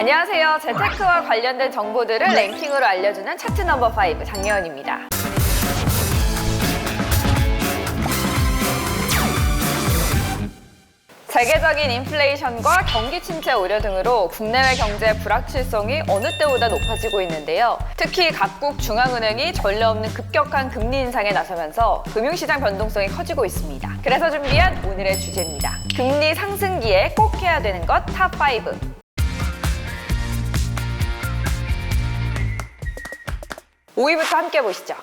안녕하세요. 재테크와 관련된 정보들을 랭킹으로 알려주는 차트 넘버 5 장예원입니다. 세계적인 인플레이션과 경기 침체 우려 등으로 국내외 경제의 불확실성이 어느 때보다 높아지고 있는데요. 특히 각국 중앙은행이 전례 없는 급격한 금리 인상에 나서면서 금융시장 변동성이 커지고 있습니다. 그래서 준비한 오늘의 주제입니다. 금리 상승기에 꼭 해야 되는 것 탑 5. 5위부터 함께 보시죠.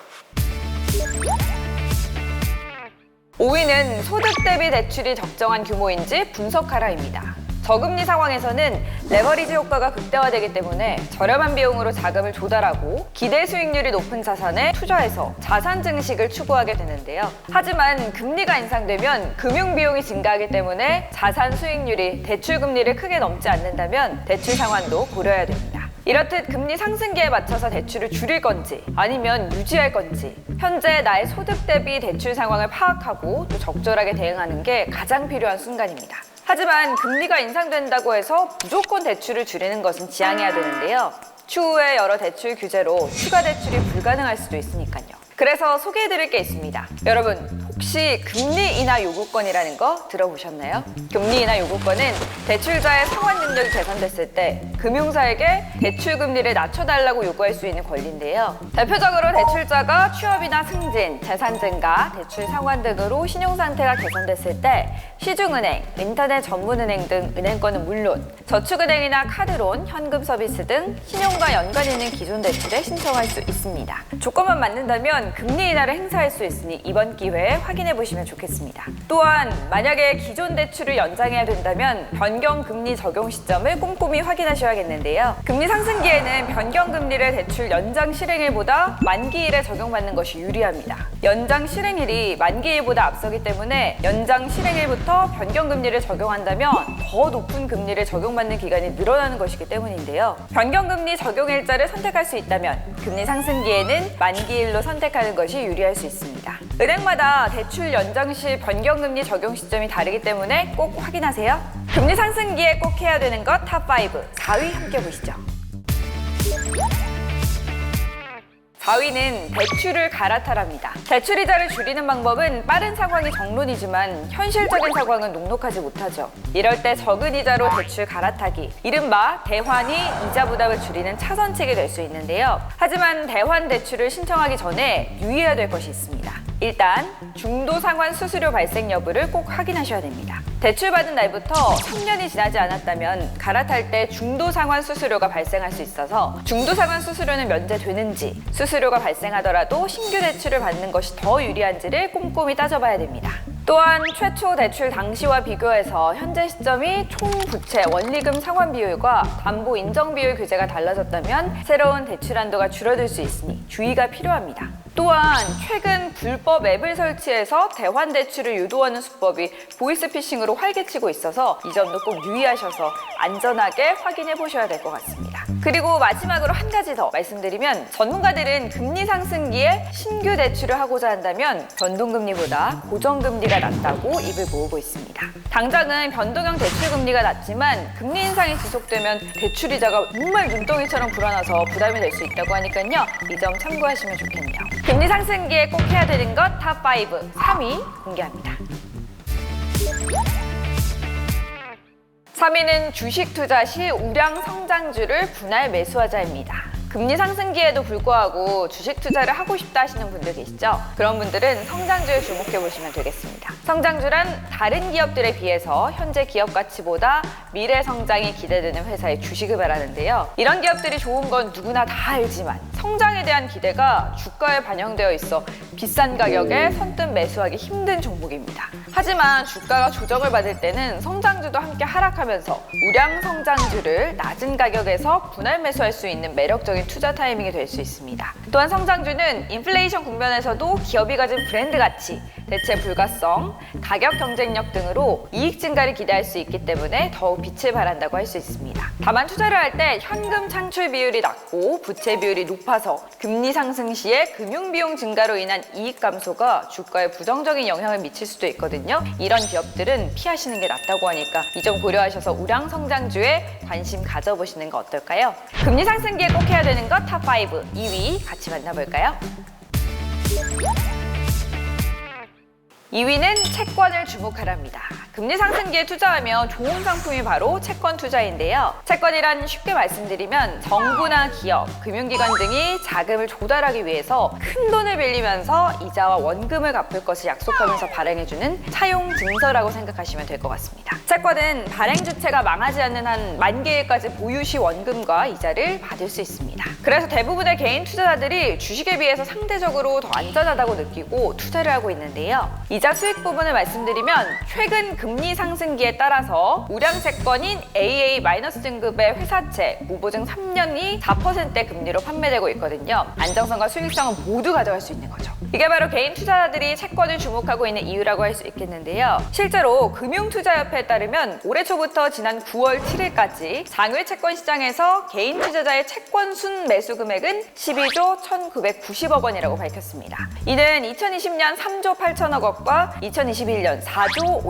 5위는 소득 대비 대출이 적정한 규모인지 분석하라입니다. 저금리 상황에서는 레버리지 효과가 극대화되기 때문에 저렴한 비용으로 자금을 조달하고 기대 수익률이 높은 자산에 투자해서 자산 증식을 추구하게 되는데요. 하지만 금리가 인상되면 금융 비용이 증가하기 때문에 자산 수익률이 대출 금리를 크게 넘지 않는다면 대출 상환도 고려해야 됩니다. 이렇듯 금리 상승기에 맞춰서 대출을 줄일 건지 아니면 유지할 건지 현재 나의 소득 대비 대출 상황을 파악하고 또 적절하게 대응하는 게 가장 필요한 순간입니다. 하지만 금리가 인상된다고 해서 무조건 대출을 줄이는 것은 지양해야 되는데요. 추후에 여러 대출 규제로 추가 대출이 불가능할 수도 있으니까요. 그래서 소개해드릴 게 있습니다. 여러분, 혹시 금리 인하 요구권이라는 거 들어보셨나요? 금리 인하 요구권은 대출자의 상환 능력이 개선됐을 때 금융사에게 대출 금리를 낮춰달라고 요구할 수 있는 권리인데요. 대표적으로 대출자가 취업이나 승진, 재산 증가, 대출 상환 등으로 신용 상태가 개선됐을 때 시중은행, 인터넷 전문은행 등 은행권은 물론 저축은행이나 카드론, 현금 서비스 등 신용과 연관 있는 기존 대출에 신청할 수 있습니다. 조건만 맞는다면 금리 인하를 행사할 수 있으니 이번 기회에 확인해 보시면 좋겠습니다. 또한 만약에 기존 대출을 연장해야 된다면 변경 금리 적용 시점을 꼼꼼히 확인하셔야겠는데요. 금리 상승기에는 변경 금리를 대출 연장 실행일보다 만기일에 적용받는 것이 유리합니다. 연장 실행일이 만기일보다 앞서기 때문에 연장 실행일부터 변경 금리를 적용한다면 더 높은 금리를 적용받는 기간이 늘어나는 것이기 때문인데요. 변경 금리 적용 일자를 선택할 수 있다면 금리 상승기에는 만기일로 선택하는 것이 유리할 수 있습니다. 은행마다 대출 연장 시 변경 금리 적용 시점이 다르기 때문에 꼭 확인하세요. 금리 상승기에 꼭 해야 되는 것 탑 5, 4위 함께 보시죠. 4위는 대출을 갈아타랍니다. 대출 이자를 줄이는 방법은 빠른 상황이 정론이지만 현실적인 상황은 녹록하지 못하죠. 이럴 때 적은 이자로 대출 갈아타기, 이른바 대환이 이자 부담을 줄이는 차선책이 될 수 있는데요. 하지만 대환 대출을 신청하기 전에 유의해야 될 것이 있습니다. 일단 중도 상환 수수료 발생 여부를 꼭 확인하셔야 됩니다. 대출 받은 날부터 3년이 지나지 않았다면 갈아탈 때 중도 상환 수수료가 발생할 수 있어서 중도 상환 수수료는 면제되는지, 수수료가 발생하더라도 신규 대출을 받는 것이 더 유리한지를 꼼꼼히 따져봐야 됩니다. 또한 최초 대출 당시와 비교해서 현재 시점이 총 부채 원리금 상환 비율과 담보 인정 비율 규제가 달라졌다면 새로운 대출 한도가 줄어들 수 있으니 주의가 필요합니다. 또한 최근 불법 앱을 설치해서 대환 대출을 유도하는 수법이 보이스피싱으로 활개치고 있어서 이 점도 꼭 유의하셔서 안전하게 확인해 보셔야 될 것 같습니다. 그리고 마지막으로 한 가지 더 말씀드리면 전문가들은 금리 상승기에 신규 대출을 하고자 한다면 변동금리보다 고정금리가 낫다고 입을 모으고 있습니다. 당장은 변동형 대출금리가 낮지만 금리 인상이 지속되면 대출이자가 정말 눈덩이처럼 불어나서 부담이 될 수 있다고 하니까요. 이 점 참고하시면 좋겠네요. 금리 상승기에 꼭 해야 되는 것 탑 5, 3위 공개합니다. 3위는 주식 투자 시 우량 성장주를 분할 매수하자입니다. 금리 상승기에도 불구하고 주식 투자를 하고 싶다 하시는 분들 계시죠? 그런 분들은 성장주에 주목해 보시면 되겠습니다. 성장주란 다른 기업들에 비해서 현재 기업 가치보다 미래 성장이 기대되는 회사의 주식을 말하는데요. 이런 기업들이 좋은 건 누구나 다 알지만 성장에 대한 기대가 주가에 반영되어 있어 비싼 가격에 선뜻 매수하기 힘든 종목입니다. 하지만 주가가 조정을 받을 때는 성장주도 함께 하락하면서 우량 성장주를 낮은 가격에서 분할 매수할 수 있는 매력적인 투자 타이밍이 될 수 있습니다. 또한 성장주는 인플레이션 국면에서도 기업이 가진 브랜드 가치, 대체 불가성, 가격 경쟁력 등으로 이익 증가를 기대할 수 있기 때문에 더욱 빛을 발한다고 할 수 있습니다. 다만 투자를 할 때 현금 창출 비율이 낮고 부채 비율이 높아서 금리 상승 시에 금융 비용 증가로 인한 이익 감소가 주가에 부정적인 영향을 미칠 수도 있거든요. 이런 기업들은 피하시는 게 낫다고 하니까 이 점 고려하셔서 우량 성장주에 관심 가져보시는 거 어떨까요? 금리 상승기에 꼭 해야 되는 것 탑5 2위 같이 만나볼까요? 2위는 채권을 주목하랍니다. 금리 상승기에 투자하면 좋은 상품이 바로 채권 투자인데요. 채권이란 쉽게 말씀드리면 정부나 기업, 금융기관 등이 자금을 조달하기 위해서 큰 돈을 빌리면서 이자와 원금을 갚을 것을 약속하면서 발행해주는 차용 증서라고 생각하시면 될 것 같습니다. 채권은 발행 주체가 망하지 않는 한 만기일까지 보유 시 원금과 이자를 받을 수 있습니다. 그래서 대부분의 개인 투자자들이 주식에 비해서 상대적으로 더 안전하다고 느끼고 투자를 하고 있는데요. 이자 수익 부분을 말씀드리면 최근 금리 상승기에 따라서 우량 채권인 AA- 등급의 회사채 무보증 3년이 4%대 금리로 판매되고 있거든요. 안정성과 수익성은 모두 가져갈 수 있는 거죠. 이게 바로 개인 투자자들이 채권을 주목하고 있는 이유라고 할 수 있겠는데요. 실제로 금융투자협회에 따르면 올해 초부터 지난 9월 7일까지 장외 채권 시장에서 개인 투자자의 채권 순 매수 금액은 12조 1,990억 원이라고 밝혔습니다. 이는 2020년 3조 8천억 원과 2021년 4조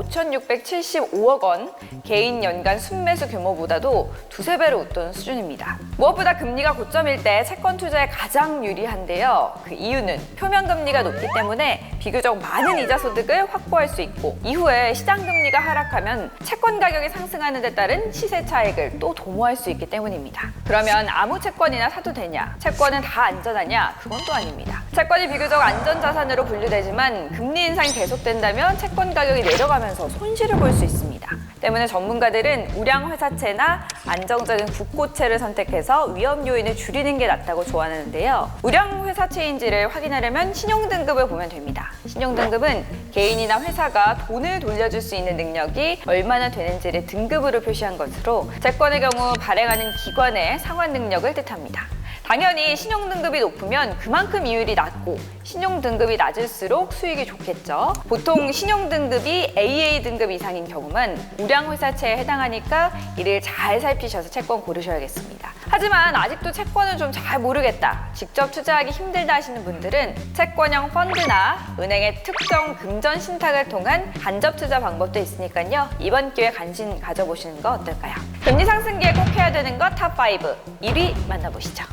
5,675억 원 개인 연간 순매수 규모보다도 두세 배로 웃돈 수준입니다. 무엇보다 금리가 고점일 때 채권 투자에 가장 유리한데요. 그 이유는 표면 금리가 높기 때문에 비교적 많은 이자 소득을 확보할 수 있고 이후에 시장 금리가 하락하면 채권 가격이 상승하는 데 따른 시세 차익을 또 도모할 수 있기 때문입니다. 그러면 아무 채권이나 사도 되냐? 채권은 다 안전하냐? 그건 또 아닙니다. 채권이 비교적 안전자산으로 분류되지만 금리 인상이 계속된다면 채권 가격이 내려가면서 손실을 볼 수 있습니다. 때문에 전문가들은 우량 회사채나 안정적인 국고채를 선택해서 위험 요인을 줄이는 게 낫다고 조언하는데요. 우량 회사채인지를 확인하려면 신용등급을 보면 됩니다. 신용등급은 개인이나 회사가 돈을 돌려줄 수 있는 능력이 얼마나 되는지를 등급으로 표시한 것으로 채권의 경우 발행하는 기관의 상환 능력을 뜻합니다. 당연히 신용등급이 높으면 그만큼 이율이 낮고 신용등급이 낮을수록 수익이 좋겠죠. 보통 신용등급이 AA 등급 이상인 경우만 우량회사채에 해당하니까 이를 잘 살피셔서 채권 고르셔야겠습니다. 하지만 아직도 채권은 좀 잘 모르겠다, 직접 투자하기 힘들다 하시는 분들은 채권형 펀드나 은행의 특정 금전 신탁을 통한 간접 투자 방법도 있으니까요. 이번 기회에 관심 가져보시는 거 어떨까요? 금리 상승기에 꼭 해야 되는 것 탑5 1위 만나보시죠.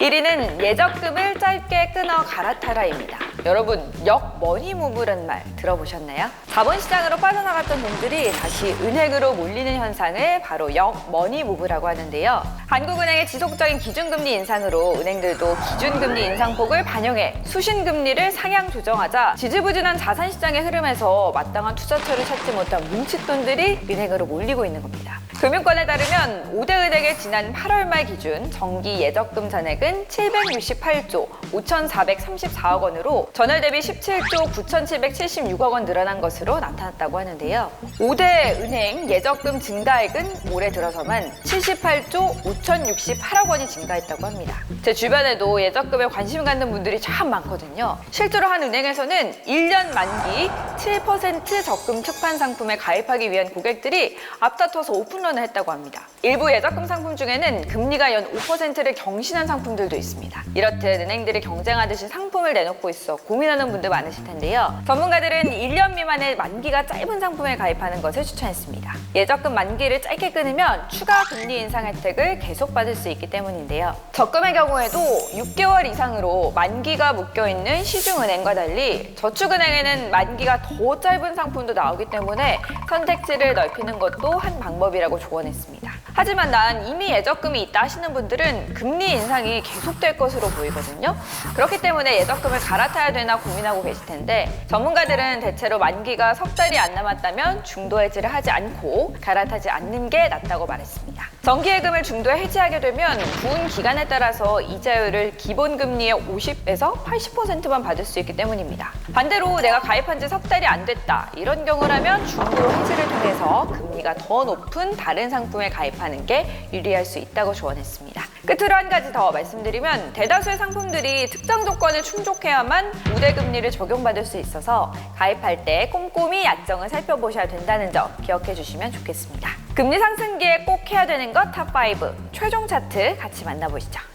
1위는 예적금을 짧게 끊어 갈아타라입니다. 여러분, 역머니무브라는 말 들어보셨나요? 자본시장으로 빠져나갔던 돈들이 다시 은행으로 몰리는 현상을 바로 역머니무브라고 하는데요. 한국은행의 지속적인 기준금리 인상으로 은행들도 기준금리 인상폭을 반영해 수신금리를 상향 조정하자 지지부진한 자산시장의 흐름에서 마땅한 투자처를 찾지 못한 뭉칫돈들이 은행으로 몰리고 있는 겁니다. 금융권에 따르면 5대 은행의 지난 8월 말 기준 정기 예적금 잔액은 768조 5,434억 원으로 전월 대비 17조 9,776억 원 늘어난 것으로 나타났다고 하는데요. 5대 은행 예적금 증가액은 올해 들어서만 78조 5,068억 원이 증가했다고 합니다. 제 주변에도 예적금에 관심 갖는 분들이 참 많거든요. 실제로 한 은행에서는 1년 만기 7% 적금 특판 상품에 가입하기 위한 고객들이 앞다퉈서 오픈런을 했다고 합니다. 일부 예적금 상품 중에는 금리가 연 5%를 경신한 상품들도 있습니다. 이렇듯 은행들이 경쟁하듯이 상품을 내놓고 있어 고민하는 분들 많으실 텐데요. 전문가들은 1년 미만의 만기가 짧은 상품에 가입하는 것을 추천했습니다. 예적금 만기를 짧게 끊으면 추가 금리 인상 혜택을 계속 받을 수 있기 때문인데요. 적금의 경우에도 6개월 이상으로 만기가 묶여있는 시중은행과 달리 저축은행에는 만기가 더 짧은 상품도 나오기 때문에 선택지를 넓히는 것도 한 방법이라고 조언했습니다. 하지만 난 이미 예적금이 있다 하시는 분들은 금리 인상이 계속될 것으로 보이거든요. 그렇기 때문에 예적금을 갈아타야 되나 고민하고 계실 텐데 전문가들은 대체로 만기가 석 달이 안 남았다면 중도 해지를 하지 않고 갈아타지 않는 게 낫다고 말했습니다. 정기예금을 중도에 해지하게 되면 부은 기간에 따라서 이자율을 기본금리의 50에서 80%만 받을 수 있기 때문입니다. 반대로 내가 가입한 지 석 달이 안 됐다 이런 경우라면 중도 해지를 통해서 금리가 금리가 더 높은 다른 상품에 가입하는 게 유리할 수 있다고 조언했습니다. 끝으로 한 가지 더 말씀드리면 대다수의 상품들이 특정 조건을 충족해야만 우대금리를 적용받을 수 있어서 가입할 때 꼼꼼히 약정을 살펴보셔야 된다는 점 기억해 주시면 좋겠습니다. 금리 상승기에 꼭 해야 되는 것 탑5 최종 차트 같이 만나보시죠.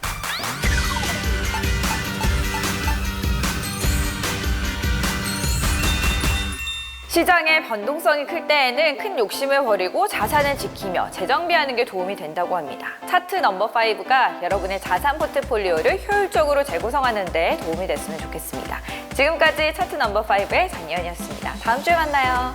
시장의 변동성이 클 때에는 큰 욕심을 버리고 자산을 지키며 재정비하는 게 도움이 된다고 합니다. 차트 넘버 5가 여러분의 자산 포트폴리오를 효율적으로 재구성하는 데 도움이 됐으면 좋겠습니다. 지금까지 차트 넘버 5의 장예은이었습니다. 다음 주에 만나요.